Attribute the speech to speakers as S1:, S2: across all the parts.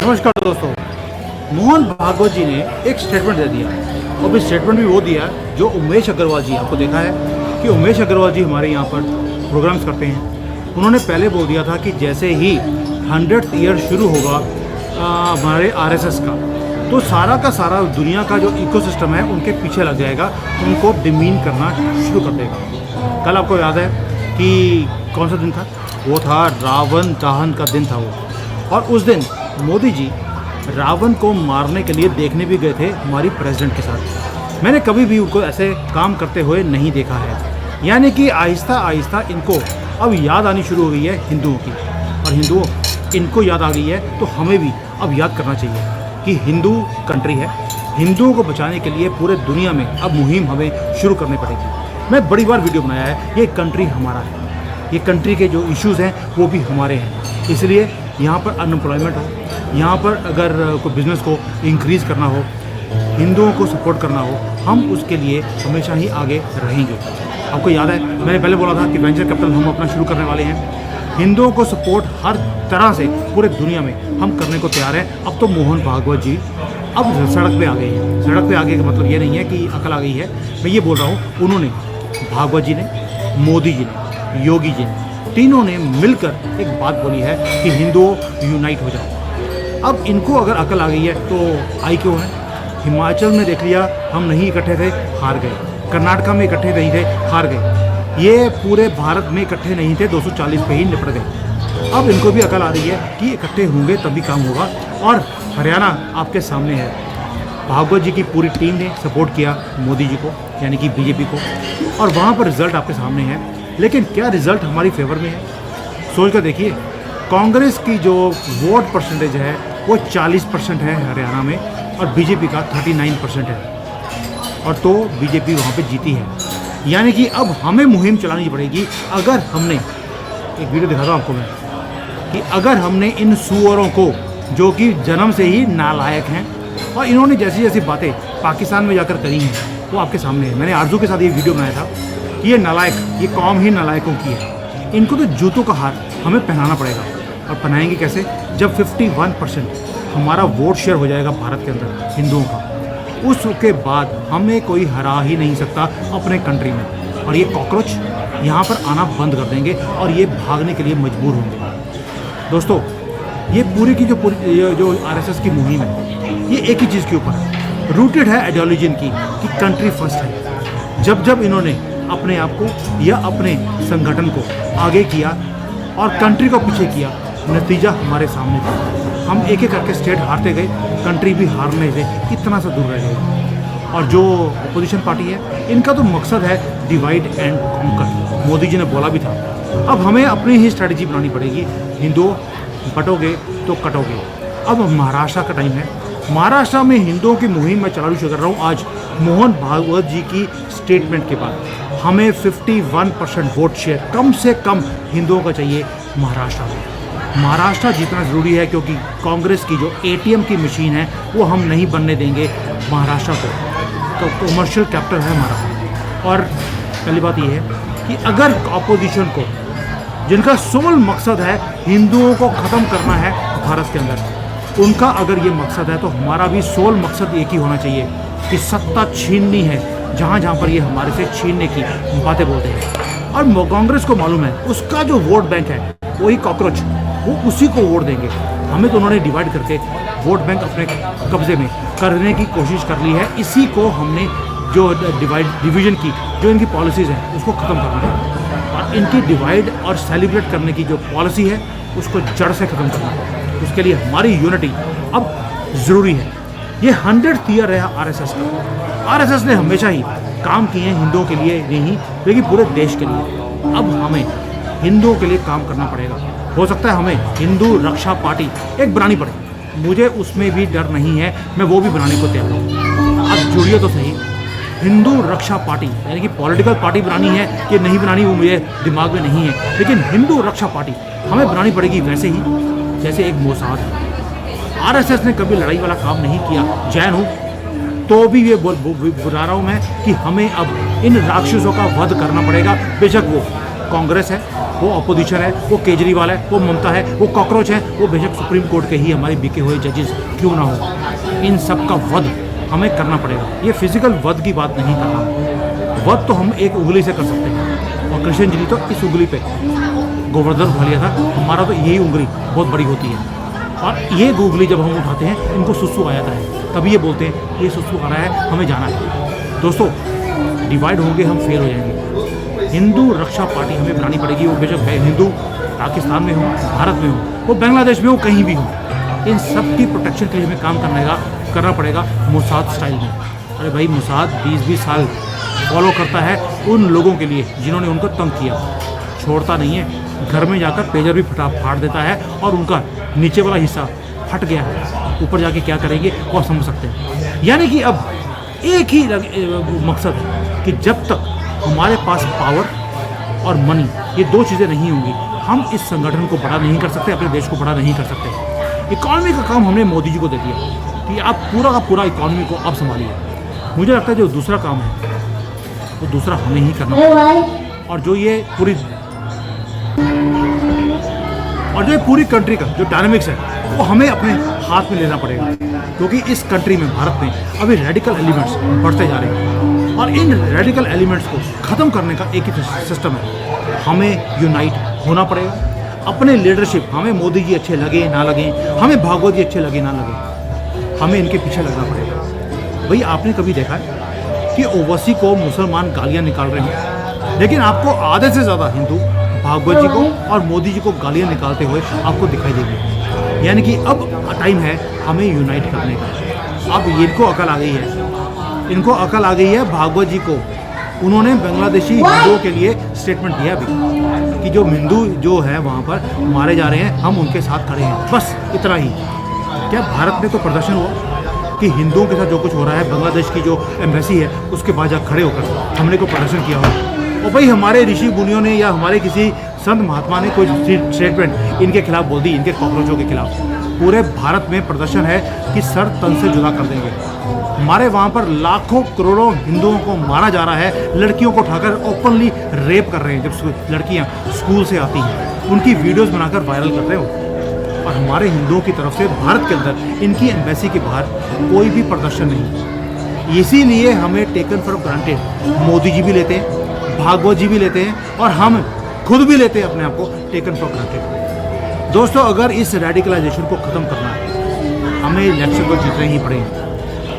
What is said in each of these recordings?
S1: नमस्कार दोस्तों। मोहन भागवत जी ने एक स्टेटमेंट दे दिया और इस स्टेटमेंट भी वो दिया जो उमेश अग्रवाल जी, आपको देखा है कि उमेश अग्रवाल जी हमारे यहाँ पर प्रोग्राम्स करते हैं। उन्होंने पहले बोल दिया था कि जैसे ही 100th ईयर शुरू होगा हमारे आरएसएस का, तो सारा का सारा दुनिया का जो इकोसिस्टम है उनके पीछे लग जाएगा, उनको डिमीन करना शुरू कर देगा। कल आपको याद है कि कौन सा दिन था? वो था रावण दहन का दिन था वो। और उस दिन मोदी जी रावण को मारने के लिए देखने भी गए थे हमारी प्रेसिडेंट के साथ। मैंने कभी भी उनको ऐसे काम करते हुए नहीं देखा है। यानी कि आहिस्ता आहिस्ता इनको अब याद आनी शुरू हो गई है हिंदुओं की, और हिंदुओं इनको याद आ गई है तो हमें भी अब याद करना चाहिए कि हिंदू कंट्री है। हिंदुओं को बचाने के लिए पूरे दुनिया में अब मुहिम हमें शुरू करनी पड़ेगी। मैं बड़ी बार वीडियो बनाया है, ये कंट्री हमारा है, ये कंट्री के जो इश्यूज़ हैं वो भी हमारे हैं। इसलिए यहाँ पर अनएम्प्लॉयमेंट हो, यहाँ पर अगर कोई बिज़नेस को इंक्रीज़ करना हो, हिंदुओं को सपोर्ट करना हो, हम उसके लिए हमेशा ही आगे रहेंगे। आपको याद है मैंने पहले बोला था कि वेंचर कैपिटल हम अपना शुरू करने वाले हैं। हिंदुओं को सपोर्ट हर तरह से पूरे दुनिया में हम करने को तैयार हैं। अब तो मोहन भागवत जी अब सड़क पे आ गए हैं। सड़क पे आ गए का मतलब ये नहीं है कि अकल आ गई है, मैं ये बोल रहा हूँ उन्होंने, भागवत जी ने, मोदी जी ने, योगी जी ने, तीनों ने मिलकर एक बात बोली है कि हिंदुओं यूनाइट हो जाओ। अब इनको अगर अकल आ गई है तो आई क्यों है? हिमाचल में देख लिया, हम नहीं इकट्ठे थे, हार गए। कर्नाटका में इकट्ठे नहीं थे, हार गए। ये पूरे भारत में इकट्ठे नहीं थे, 240 पे ही निपट गए। अब इनको भी अकल आ रही है कि इकट्ठे होंगे तभी काम होगा। और हरियाणा आपके सामने है, भागवत जी की पूरी टीम ने सपोर्ट किया मोदी जी को, यानी कि बीजेपी को, और वहाँ पर रिजल्ट आपके सामने है। लेकिन क्या रिजल्ट हमारी फेवर में है? सोच कर देखिए, कांग्रेस की जो वोट परसेंटेज है वो 40% है हरियाणा में, और बीजेपी का 39% है, और तो बीजेपी वहाँ पे जीती है। यानी कि अब हमें मुहिम चलानी पड़ेगी। अगर हमने, एक वीडियो दिखाता हूँ आपको मैं, कि अगर हमने इन सुअरों को, जो कि जन्म से ही नालायक हैं और इन्होंने जैसी जैसी बातें पाकिस्तान में जाकर करी हैं वो आपके सामने है। मैंने आरजू के साथ ये वीडियो बनाया था कि ये नालायक, ये कौम ही नालायकों की है। इनको तो जूतों का हार हमें पहनाना पड़ेगा। और पहनाएंगे कैसे? जब 51% हमारा वोट शेयर हो जाएगा भारत के अंदर हिंदुओं का, उसके बाद हमें कोई हरा ही नहीं सकता अपने कंट्री में। और ये कॉकरोच यहाँ पर आना बंद कर देंगे और ये भागने के लिए मजबूर होंगे। दोस्तों, ये पूरी की जो आरएसएस की मुहिम है, ये एक ही चीज़ के ऊपर रूटेड है, आइडियोलॉजी की, कि कंट्री फर्स्ट है। जब जब इन्होंने अपने आप को या अपने संगठन को आगे किया और कंट्री को पीछे किया, नतीजा हमारे सामने था। हम एक एक करके स्टेट हारते गए, कंट्री भी हारने से इतना सा दूर रह गए। और जो अपोजिशन पार्टी है, इनका तो मकसद है divide and conquer. Modi ji ने बोला भी था। अब हमें अपनी ही स्ट्रैटेजी बनानी पड़ेगी। हिंदुओं बटोगे तो कटोगे। अब महाराष्ट्र का टाइम है। महाराष्ट्र में हिंदुओं की मुहिम मैं चलाना शुरू कर रहा हूँ आज मोहन भागवत जी की स्टेटमेंट के बाद। हमें 51% वोट शेयर कम से कम हिंदुओं का चाहिए महाराष्ट्र में। महाराष्ट्र जीतना ज़रूरी है, क्योंकि कांग्रेस की जो एटीएम की मशीन है वो हम नहीं बनने देंगे महाराष्ट्र को। तो कमर्शियल कैपिटल है हमारा। और पहली बात ये है कि अगर अपोजिशन को, जिनका सोल मकसद है हिंदुओं को ख़त्म करना है भारत के अंदर, उनका अगर ये मकसद है तो हमारा भी सोल मकसद एक ही होना चाहिए कि सत्ता छीननी है जहाँ जहाँ पर ये हमारे से छीनने की बातें बोलते हैं। और कांग्रेस को मालूम है उसका जो वोट बैंक है वही कॉकरोच, वो उसी को वोट देंगे। हमें तो उन्होंने डिवाइड करके वोट बैंक अपने कब्जे में करने की कोशिश कर ली है। इसी को हमने जो डिवीज़न की जो इनकी पॉलिसीज़ हैं उसको ख़त्म करना है। और इनकी डिवाइड और सेलिब्रेट करने की जो पॉलिसी है उसको जड़ से ख़त्म करना है। उसके लिए हमारी यूनिटी अब ज़रूरी है। ये 100th ईयर है आरएसएस का। आरएसएस ने हमेशा ही काम किए हैं हिंदुओं के लिए नहीं, लेकिन पूरे देश के लिए। अब हमें हिंदुओं के लिए काम करना पड़ेगा। हो सकता है हमें हिंदू रक्षा पार्टी एक बनानी पड़े, मुझे उसमें भी डर नहीं है, मैं वो भी बनाने को तैयार हूँ। अब जुड़िए तो सही। हिंदू रक्षा पार्टी यानी कि पॉलिटिकल पार्टी बनानी है कि नहीं बनानी वो मुझे दिमाग में नहीं है, लेकिन हिंदू रक्षा पार्टी हमें बनानी पड़ेगी वैसे ही जैसे एक मोसाद है। आरएसएस ने कभी लड़ाई वाला काम नहीं किया। जैन हूँ तो भी ये बुला रहा हूँ मैं कि हमें अब इन राक्षसों का वध करना पड़ेगा। बेशक वो कांग्रेस है, वो अपोजिशन है, वो केजरीवाल है, वो ममता है, वो कॉकरोच है, वो बेशक सुप्रीम कोर्ट के ही हमारे बिके हुए जजेस क्यों ना हो, इन सब का वध हमें करना पड़ेगा। ये फिजिकल वध की बात नहीं कर रहा, वध तो हम एक उंगली से कर सकते हैं, और कृष्ण जी ने तो इस उंगली पे गोवर्धन उठा लिया था, हमारा तो यही उंगली बहुत बड़ी होती है, और ये उंगली जब हम उठाते हैं इनको सुसु आ जाता है, तभी ये बोलते हैं ये सुसु आ रहा है, हमें जाना है। दोस्तों डिवाइड होंगे, हम फेल हो जाएंगे। हिंदू रक्षा पार्टी हमें बनानी पड़ेगी, वो बेशक है हिंदू पाकिस्तान में हो, भारत में हो, वो बांग्लादेश में हो, कहीं भी हो, इन सब की प्रोटेक्शन के लिए हमें काम करना पड़ेगा मोसाद स्टाइल में। अरे भाई मोसाद 20-20 साल फॉलो करता है उन लोगों के लिए जिन्होंने उनको तंग किया, छोड़ता नहीं है, घर में जाकर पेजर भी फाड़ देता है, और उनका नीचे वाला हिस्सा फट गया है, ऊपर जाके क्या करेंगे वो आप समझ सकते हैं। यानी कि अब एक ही मकसद है कि जब तक हमारे पास पावर और मनी, ये दो चीज़ें नहीं होंगी, हम इस संगठन को बड़ा नहीं कर सकते, अपने देश को बड़ा नहीं कर सकते। इकॉनमी का काम हमने मोदी जी को दे दिया कि आप पूरा का पूरा इकॉनमी को आप संभालिए। मुझे लगता है जो दूसरा काम है वो दूसरा हमें ही करना है, और जो ये पूरी कंट्री का जो डायनामिक्स है वो हमें अपने हाथ में लेना पड़ेगा, क्योंकि इस कंट्री में, भारत में अभी रेडिकल एलिमेंट्स बढ़ते जा रहे हैं, और इन रेडिकल एलिमेंट्स को ख़त्म करने का एक ही सिस्टम है, हमें यूनाइट होना पड़ेगा। अपने लीडरशिप, हमें मोदी जी अच्छे लगे ना लगे, हमें भागवत जी अच्छे लगे ना लगे, हमें इनके पीछे लगना पड़ेगा। भाई आपने कभी देखा है कि ओवैसी को मुसलमान गालियाँ निकाल रहे हैं, लेकिन आपको आधे से ज़्यादा हिंदू भागवत जी को और मोदी जी को गालियाँ निकालते हुए आपको दिखाई देगी। यानी कि अब टाइम है हमें यूनाइट करने का। अब इनको अकल आ गई है, इनको अकल आ गई है भागवत जी को। उन्होंने बांग्लादेशी हिंदुओं के लिए स्टेटमेंट दिया भी कि जो हिंदू जो है वहाँ पर मारे जा रहे हैं, हम उनके साथ खड़े हैं, बस इतना ही। क्या भारत में तो प्रदर्शन हुआ कि हिंदुओं के साथ जो कुछ हो रहा है, बांग्लादेश की जो एम्बेसी है उसके बाद जा खड़े होकर हमने को प्रदर्शन किया हो, और भाई हमारे ऋषि मुनियों ने या हमारे किसी संत महात्मा ने कोई स्टेटमेंट इनके खिलाफ बोल दी, इनके कॉकरोचों के खिलाफ, पूरे भारत में प्रदर्शन है कि सर तन से जुदा कर देंगे। हमारे वहाँ पर लाखों करोड़ों हिंदुओं को मारा जा रहा है, लड़कियों को उठाकर ओपनली रेप कर रहे हैं। जब लड़कियाँ स्कूल से आती हैं उनकी वीडियोस बनाकर वायरल कर रहे हो, और हमारे हिंदुओं की तरफ से भारत के अंदर इनकी एम्बेसी के बाहर कोई भी प्रदर्शन नहीं। इसीलिए हमें taken for granted Modi ji भी लेते हैं, भागवत जी भी लेते हैं, और हम खुद भी लेते हैं अपने आप को टेकन फॉर ग्रांटेड। दोस्तों अगर इस रेडिकलाइजेशन को ख़त्म करना है, हमें इलेक्शन को जीतने ही पड़ेंगे,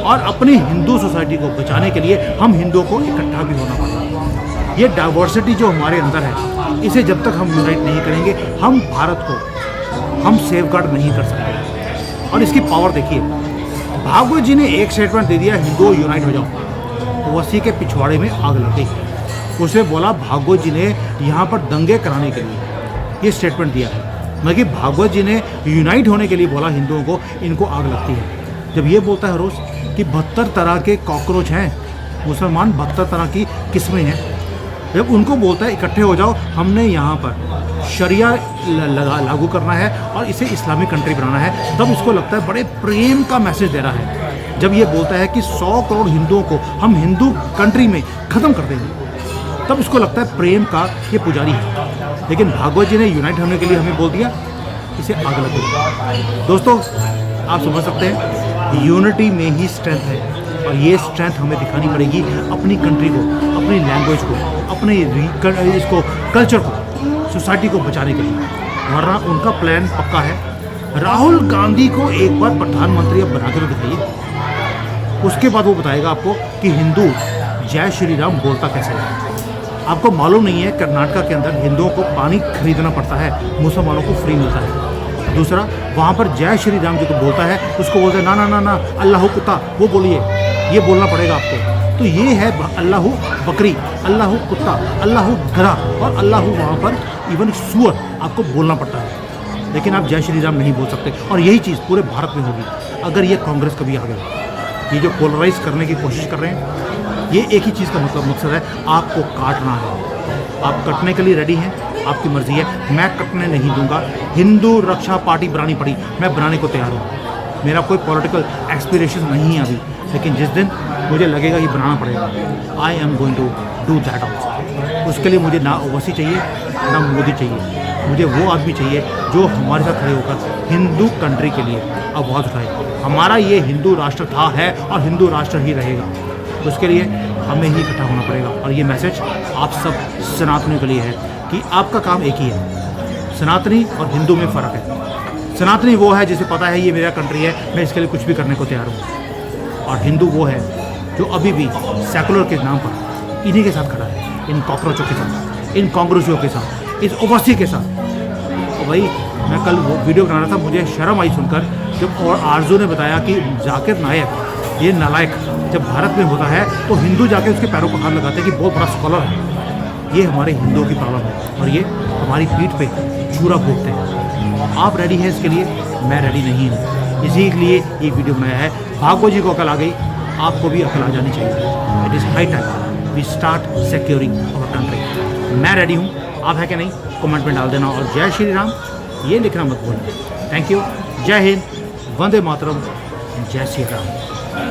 S1: और अपनी हिंदू सोसाइटी को बचाने के लिए हम हिंदुओं को इकट्ठा भी होना पड़ेगा। ये डाइवर्सिटी जो हमारे अंदर है, इसे जब तक हम यूनाइट नहीं करेंगे, हम भारत को हम सेफगार्ड नहीं कर सकते। और इसकी पावर देखिए, भागवत जी ने एक स्टेटमेंट दे दिया, हिंदुओं यूनाइट हो जाओ, वसी के पिछवाड़े में आग लग गई। उसे बोला भागवत जी ने यहाँ पर दंगे कराने के लिए ये स्टेटमेंट दिया है, मतलब कि भागवत जी ने यूनाइट होने के लिए बोला हिंदुओं को, इनको आग लगती है। जब ये बोलता है रोज़ कि 72 तरह के कॉकरोच हैं मुसलमान, 72 तरह की किस्में हैं, जब उनको बोलता है इकट्ठे हो जाओ, हमने यहाँ पर शरिया लागू करना है और इसे इस्लामिक कंट्री बनाना है, तब इसको लगता है बड़े प्रेम का मैसेज दे रहा है। जब ये बोलता है कि 100 करोड़ हिंदुओं को हम हिंदू कंट्री में ख़त्म कर देंगे, तब इसको लगता है प्रेम का ये पुजारी है। लेकिन भागवत जी ने यूनाइट होने के लिए हमें बोल दिया, इसे आग लग गई। दोस्तों आप समझ सकते हैं यूनिटी में ही स्ट्रेंथ है, और ये स्ट्रेंथ हमें दिखानी पड़ेगी अपनी कंट्री को, अपनी लैंग्वेज को, अपने इसको कल्चर को, सोसाइटी को बचाने के लिए। वरना उनका प्लान पक्का है। राहुल गांधी को एक बार प्रधानमंत्री अब बना कर दिखाइए, उसके बाद वो बताएगा आपको कि हिंदू जय श्री राम बोलता कैसे है। आपको मालूम नहीं है कर्नाटका के अंदर हिंदुओं को पानी खरीदना पड़ता है, मुसलमानों को फ्री मिलता है। दूसरा, वहाँ पर जय श्री राम जो बोलता है उसको बोलते हैं ना ना ना ना अल्लाह कुत्ता, वो बोलिए, ये बोलना पड़ेगा आपको। तो ये है अल्लाह बकरी, अल्लाह कुत्ता, अल्लाह गधा, और अल्लाह वहाँ पर इवन सुअर आपको बोलना पड़ता है। लेकिन आप जय श्री राम नहीं बोल सकते, और यही चीज़ पूरे भारत में होगी अगर ये कांग्रेस कभी आ गया। ये जो पोलराइज करने की कोशिश कर रहे हैं, ये एक ही चीज़ का मकसद है, आपको काटना है। आप कटने के लिए रेडी हैं, आपकी मर्जी है, मैं कटने नहीं दूंगा। हिंदू रक्षा पार्टी बनानी पड़ी, मैं बनाने को तैयार हूँ। मेरा कोई पॉलिटिकल एक्सपीरेशन नहीं है अभी, लेकिन जिस दिन मुझे लगेगा ये बनाना पड़ेगा, I am going to do that also. उसके लिए मुझे ना ओवैसी चाहिए ना मोदी चाहिए, मुझे वो आदमी चाहिए जो हमारे साथ खड़े होकर हिंदू कंट्री के लिए आवाज़ उठाए। हमारा ये हिंदू राष्ट्र था, है और हिंदू राष्ट्र ही रहेगा। उसके लिए हमें ही इकट्ठा होना पड़ेगा। और ये मैसेज आप सब सनातनियों के लिए है कि आपका काम एक ही है। सनातनी और हिंदू में फ़र्क है। सनातनी वो है जिसे पता है ये मेरा कंट्री है, मैं इसके लिए कुछ भी करने को तैयार हूँ। और हिंदू वो है जो अभी भी सेकुलर के नाम पर इन्हीं के साथ खड़ा है, इन कॉकरोचों के साथ, इन कांग्रेसियों के साथ, इस ओवैसी के साथ। और भाई मैं कल वो वीडियो बना रहा था, मुझे शर्म आई सुनकर जब और आरजू ने बताया कि जाकिर नायक ये नालायक जब भारत में होता है तो हिंदू जाके उसके पैरों पर हाथ लगाते हैं कि बहुत बड़ा स्कॉलर है। ये हमारे हिंदुओं की प्रॉब्लम है और ये हमारी पीठ पे छुरा भोगते हैं। आप रेडी हैं इसके लिए? मैं रेडी नहीं हूँ, इसी के लिए ये वीडियो बनाया है। भागवत जी को अकल आ गई, आपको भी अकल आ जानी चाहिए। It is high time we start securing our country. मैं रेडी हूँ, आप है कि नहीं? कमेंट में डाल देना। और जय श्री राम ये लिखना मत भूलना। Thank you. जय हिंद, वंदे मातरम, जय श्री राम।